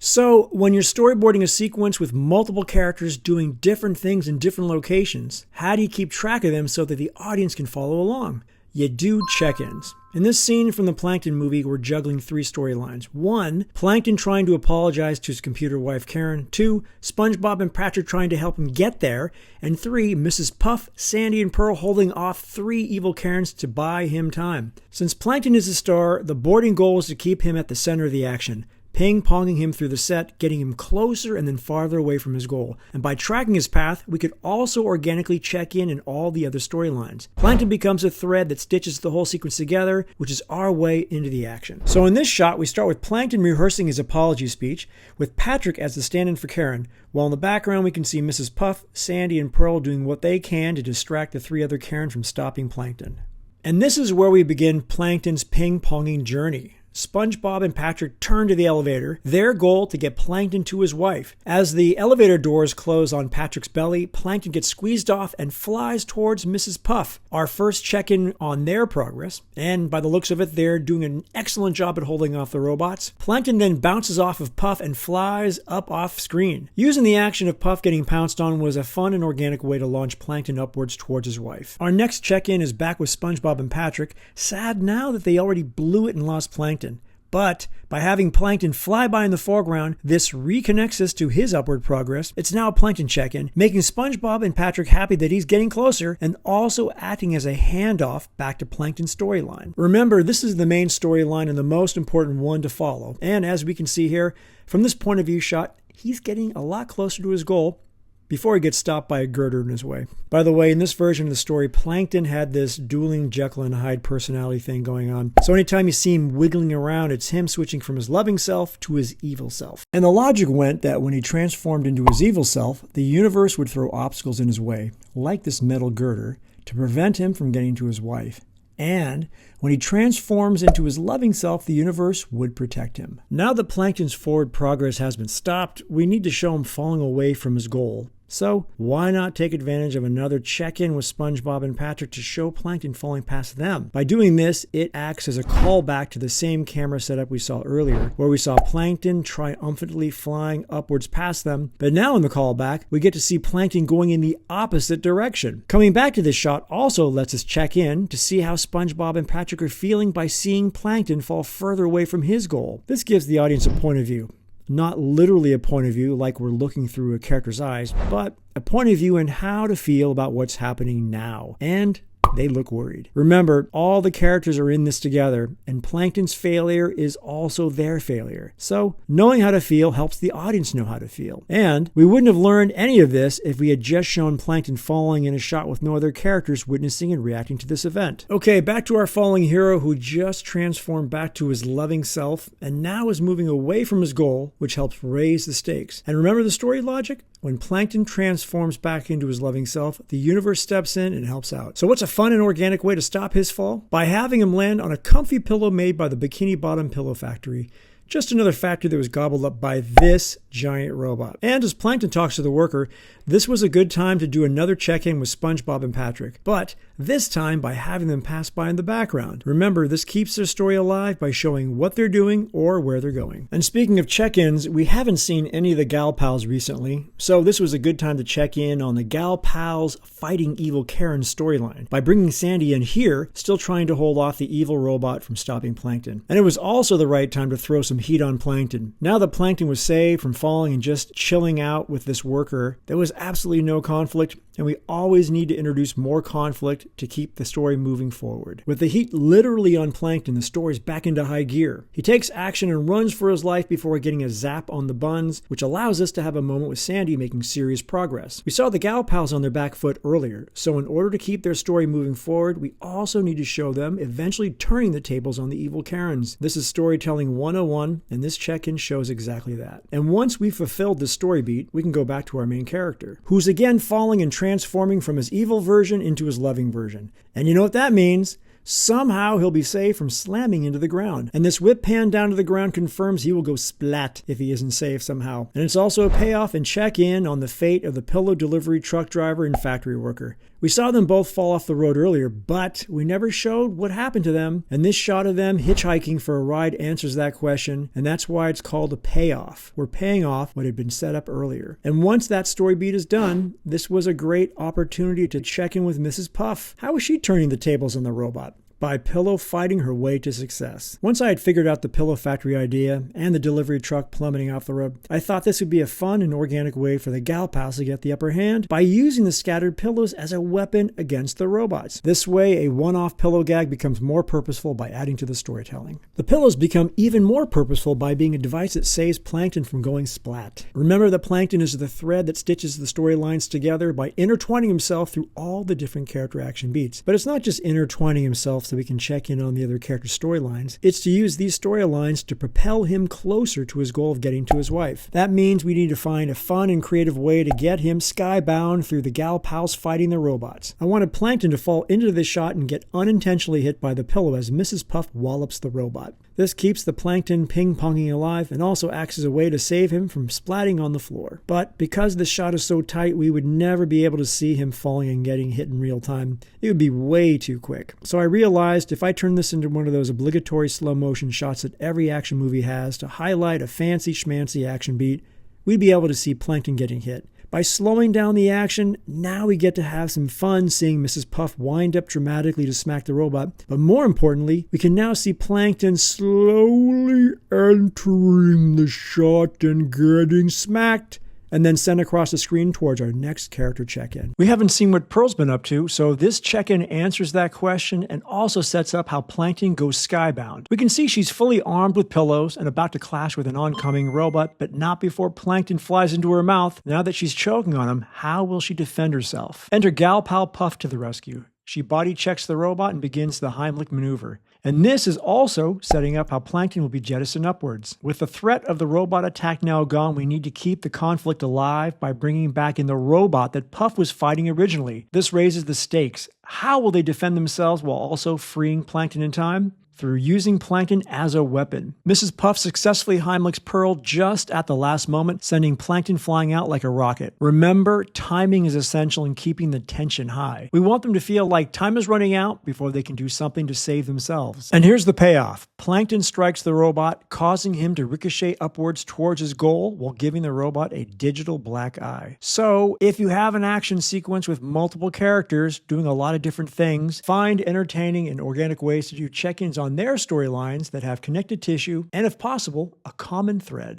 So when you're storyboarding a sequence with multiple characters doing different things in different locations, how do you keep track of them so that the audience can follow along? You do check-ins. In this scene from the Plankton movie, we're juggling 3 storylines. 1, Plankton trying to apologize to his computer wife Karen. 2, SpongeBob and Patrick trying to help him get there. And 3, Mrs. Puff, Sandy, and Pearl holding off 3 evil Karens to buy him time. Since Plankton is the star, the boarding goal is to keep him at the center of the action, ping-ponging him through the set, getting him closer and then farther away from his goal. And by tracking his path, we could also organically check in all the other storylines. Plankton becomes a thread that stitches the whole sequence together, which is our way into the action. So in this shot, we start with Plankton rehearsing his apology speech, with Patrick as the stand-in for Karen, while in the background we can see Mrs. Puff, Sandy, and Pearl doing what they can to distract the 3 other Karens from stopping Plankton. And this is where we begin Plankton's ping-ponging journey. SpongeBob and Patrick turn to the elevator, their goal to get Plankton to his wife. As the elevator doors close on Patrick's belly, Plankton gets squeezed off and flies towards Mrs. Puff. Our first check-in on their progress, and by the looks of it, they're doing an excellent job at holding off the robots. Plankton then bounces off of Puff and flies up off screen. Using the action of Puff getting pounced on was a fun and organic way to launch Plankton upwards towards his wife. Our next check-in is back with SpongeBob and Patrick, sad now that they already blew it and lost Plankton. But by having Plankton fly by in the foreground, this reconnects us to his upward progress. It's now a Plankton check-in, making SpongeBob and Patrick happy that he's getting closer and also acting as a handoff back to Plankton's storyline. Remember, this is the main storyline and the most important one to follow. And as we can see here, from this point of view shot, he's getting a lot closer to his goal before he gets stopped by a girder in his way. By the way, in this version of the story, Plankton had this dueling Jekyll and Hyde personality thing going on. So anytime you see him wiggling around, it's him switching from his loving self to his evil self. And the logic went that when he transformed into his evil self, the universe would throw obstacles in his way, like this metal girder, to prevent him from getting to his wife. And when he transforms into his loving self, the universe would protect him. Now that Plankton's forward progress has been stopped, we need to show him falling away from his goal. So why not take advantage of another check-in with SpongeBob and Patrick to show Plankton falling past them? By doing this, it acts as a callback to the same camera setup we saw earlier, where we saw Plankton triumphantly flying upwards past them. But now in the callback, we get to see Plankton going in the opposite direction. Coming back to this shot also lets us check in to see how SpongeBob and Patrick are feeling by seeing Plankton fall further away from his goal. This gives the audience a point of view. Not literally a point of view like we're looking through a character's eyes, but a point of view in how to feel about what's happening now. And they look worried. Remember, all the characters are in this together, and Plankton's failure is also their failure. So, knowing how to feel helps the audience know how to feel. And we wouldn't have learned any of this if we had just shown Plankton falling in a shot with no other characters witnessing and reacting to this event. Okay, back to our falling hero who just transformed back to his loving self, and now is moving away from his goal, which helps raise the stakes. And remember the story logic? When Plankton transforms back into his loving self, the universe steps in and helps out. So what's a fun and organic way to stop his fall? By having him land on a comfy pillow made by the Bikini Bottom Pillow Factory. Just another factory that was gobbled up by this giant robot. And as Plankton talks to the worker, this was a good time to do another check-in with SpongeBob and Patrick, but this time by having them pass by in the background. Remember, this keeps their story alive by showing what they're doing or where they're going. And speaking of check-ins, we haven't seen any of the Gal Pals recently, so this was a good time to check in on the Gal Pals fighting evil Karen storyline by bringing Sandy in here, still trying to hold off the evil robot from stopping Plankton. And it was also the right time to throw some heat on Plankton. Now that Plankton was saved from falling and just chilling out with this worker, there was absolutely no conflict, and we always need to introduce more conflict to keep the story moving forward. With the heat literally on Plankton, the story's back into high gear. He takes action and runs for his life before getting a zap on the buns, which allows us to have a moment with Sandy making serious progress. We saw the Gal Pals on their back foot earlier, so in order to keep their story moving forward, we also need to show them eventually turning the tables on the evil Karens. This is storytelling 101, and this check-in shows exactly that. And once we've fulfilled this story beat, we can go back to our main character, who's again falling and transforming from his evil version into his loving version. And you know what that means? Somehow he'll be saved from slamming into the ground. And this whip pan down to the ground confirms he will go splat if he isn't saved somehow. And it's also a payoff and check-in on the fate of the pillow delivery truck driver and factory worker. We saw them both fall off the road earlier, but we never showed what happened to them. And this shot of them hitchhiking for a ride answers that question, and that's why it's called a payoff. We're paying off what had been set up earlier. And once that story beat is done, this was a great opportunity to check in with Mrs. Puff. How is she turning the tables on the robot? By pillow fighting her way to success. Once I had figured out the pillow factory idea and the delivery truck plummeting off the road, I thought this would be a fun and organic way for the gal pals to get the upper hand by using the scattered pillows as a weapon against the robots. This way, a one-off pillow gag becomes more purposeful by adding to the storytelling. The pillows become even more purposeful by being a device that saves Plankton from going splat. Remember that Plankton is the thread that stitches the storylines together by intertwining himself through all the different character action beats. But it's not just intertwining himself so we can check in on the other character storylines. It's to use these storylines to propel him closer to his goal of getting to his wife. That means we need to find a fun and creative way to get him skybound through the gal pals fighting the robots. I wanted Plankton to fall into this shot and get unintentionally hit by the pillow as Mrs. Puff wallops the robot. This keeps the Plankton ping-ponging alive and also acts as a way to save him from splatting on the floor. But because this shot is so tight, we would never be able to see him falling and getting hit in real time. It would be way too quick. So I realized if I turn this into one of those obligatory slow motion shots that every action movie has to highlight a fancy schmancy action beat, we'd be able to see Plankton getting hit. By slowing down the action, now we get to have some fun seeing Mrs. Puff wind up dramatically to smack the robot. But more importantly, we can now see Plankton slowly entering the shot and getting smacked, and then sent across the screen towards our next character check-in. We haven't seen what Pearl's been up to, so this check-in answers that question and also sets up how Plankton goes skybound. We can see she's fully armed with pillows and about to clash with an oncoming robot, but not before Plankton flies into her mouth. Now that she's choking on him, how will she defend herself? Enter Gal Pal Puff to the rescue. She body checks the robot and begins the Heimlich maneuver. And this is also setting up how Plankton will be jettisoned upwards. With the threat of the robot attack now gone, we need to keep the conflict alive by bringing back in the robot that Puff was fighting originally. This raises the stakes. How will they defend themselves while also freeing Plankton in time? Through using Plankton as a weapon. Mrs. Puff successfully Heimlichs Pearl just at the last moment, sending Plankton flying out like a rocket. Remember, timing is essential in keeping the tension high. We want them to feel like time is running out before they can do something to save themselves. And here's the payoff. Plankton strikes the robot, causing him to ricochet upwards towards his goal while giving the robot a digital black eye. So, if you have an action sequence with multiple characters doing a lot of different things, find entertaining and organic ways to do check-ins on their storylines that have connected tissue and, if possible, a common thread.